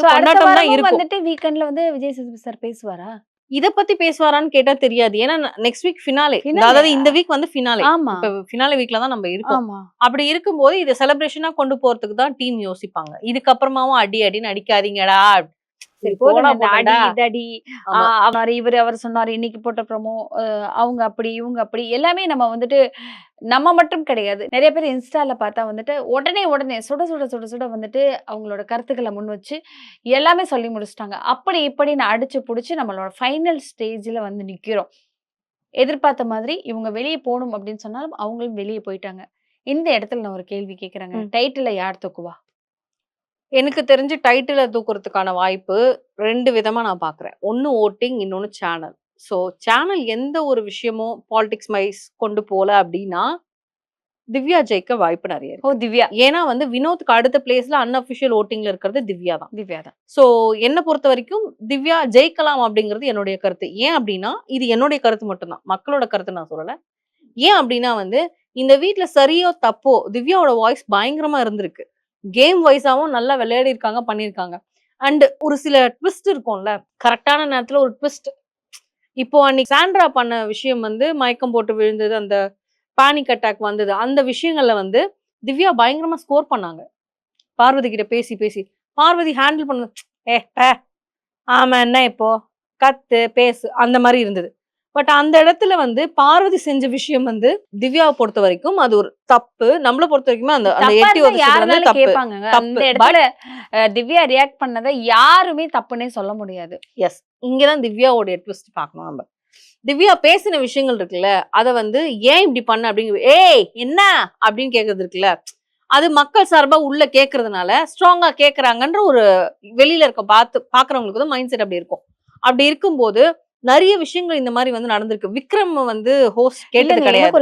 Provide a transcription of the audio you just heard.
கொண்டாட்டம் தான் இருக்கும். வந்துட்டு வீக்கெண்ட்ல வந்து விஜய் சேதுபதி சார் பேசுவாரா? இத பத்தி பேசுவாரான்னு கேட்டா தெரியாது. ஏன்னா நெக்ஸ்ட் வீக் ஃபினாலே. Finale. அதாவது இந்த வீக் வந்து ஃபினாலே. ஆமா. இப்ப ஃபினாலே வீக்ல தான் நம்ம இருக்கோம். ஆமா. அப்படி இருக்கும்போது இத செலிப்ரேஷனா கொண்டு போறதுக்கு தான் டீம் யோசிப்பாங்க. இதுக்கப்புறமாவும் அடி அடின்னு அடிக்காதீங்கடா. சரி போடா போதுங்க. இந்த அடி, போடா. இதடி, ஆமா. அவரு இவரு அவர் சொன்னாரு, இன்னைக்கு போட்ட ப்ரோமோ, அவங்க அப்படி, இவங்க அப்படி எல்லாமே நம்ம வந்துட்டு நம்ம மட்டும் கிடையாது. நெறைய பேர் இன்ஸ்டால பார்த்தா வந்துட்டு உடனே சுட சுட சுட சுட வந்துட்டு அவங்களோட கருத்துக்கள முன் வச்சு எல்லாமே சொல்லி முடிச்சுட்டாங்க. அப்படி இப்படின்னு அடிச்சு புடிச்சு நம்மளோட ஃபைனல் ஸ்டேஜ்ல வந்து நிக்கிறோம். எதிர்பார்த்த மாதிரி இவங்க வெளிய போணும் அப்படின்னு சொன்னாலும் அவங்களும் வெளிய போயிட்டாங்க. இந்த இடத்துல நான் ஒரு கேள்வி கேட்கிறேங்க. டைட்டில யார் தூக்குவா? எனக்கு தெரிஞ்சு டைட்டில தூக்குறதுக்கான வாய்ப்பு 2 விதமா நான் பார்க்குறேன். ஒண்ணு வோட்டிங், இன்னொன்னு சேனல். சோ சேனல் எந்த ஒரு விஷயமும் பாலிடிக்ஸ் வைஸ் கொண்டு போல அப்படின்னா, திவ்யா ஜெயிக்க வாய்ப்பு நெறைய இருக்கு. ஓ திவ்யா. ஏன்னா வந்து வினோத்க்கு அடுத்த பிளேஸ்ல அன்அஃபிஷியல் வோட்டிங்ல இருக்கிறது திவ்யா தான். திவ்யா தான். சோ என்ன பொறுத்த வரைக்கும் திவ்யா ஜெயிக்கலாம் அப்படிங்கிறது என்னுடைய கருத்து. ஏன் அப்படின்னா, இது என்னுடைய கருத்து மட்டும் தான். மக்களோட கருத்து நான் சொல்லல. ஏன் அப்படின்னா வந்து, இந்த வீட்ல சரியோ தப்போ திவ்யாவோட வாய்ஸ் பயங்கரமா இருந்திருக்கு. கேம் வைஸாவும் நல்லா விளையாடிருக்காங்க, பண்ணியிருக்காங்க. அண்ட் ஒரு சில ட்விஸ்ட் இருக்கும்ல, கரெக்ட்டான நேரத்துல ஒரு ட்விஸ்ட். இப்போ அன்னைக்கு சாண்ட்ரா பண்ண விஷயம் வந்து மயக்கம் போட்டு விழுந்தது, அந்த பானிக் அட்டாக் வந்தது. அந்த விஷயங்கள்ல வந்து திவ்யா பயங்கரமா ஸ்கோர் பண்ணாங்க. பார்வதி கிட்ட பேசி. பார்வதி ஹேண்டில் பண்ண பே ஆமா என்ன இப்போ? கத்து, பேசு அந்த மாரி இருந்தது. பட் அந்த இடத்துல வந்து பார்வதி செஞ்ச விஷயம் வந்து திவ்யாவ பொறுத்த வரைக்கும் அது ஒரு தப்பு. நம்மள பொறுத்த வரைக்குமே அந்த எட்டி உதைச்சது வந்து தப்பு. கேட்பாங்கங்க. அந்த இடத்துல திவ்யா ரியாக்ட் பண்ணத யாருமே தப்புன்னே சொல்ல முடியாது. எஸ். இங்க தான் திவ்யாவோட ட்விஸ்ட் பார்க்கணும் நம்ம. திவ்யா பேசின விஷயங்கள் இருக்குல்ல, அத வந்து ஏன் இப்படி பண்ண அப்படிங்கிற ஏய் என்ன அப்படின்னு கேக்குறது இருக்குல்ல, அது மக்கள் சார்பா உள்ள கேக்குறதுனால ஸ்ட்ராங்கா கேக்குறாங்கன்ற ஒரு வெளியில இருக்க பாக்குறவங்களுக்கு வந்து மைண்ட் செட் அப்படி இருக்கும். அப்படி இருக்கும்போது நிறைய விஷயங்கள் இந்த மாதிரி வந்து நடந்திருக்கு. விக்ரம் வந்து ஹோஸ்ட் கேட்டது கிடையாது.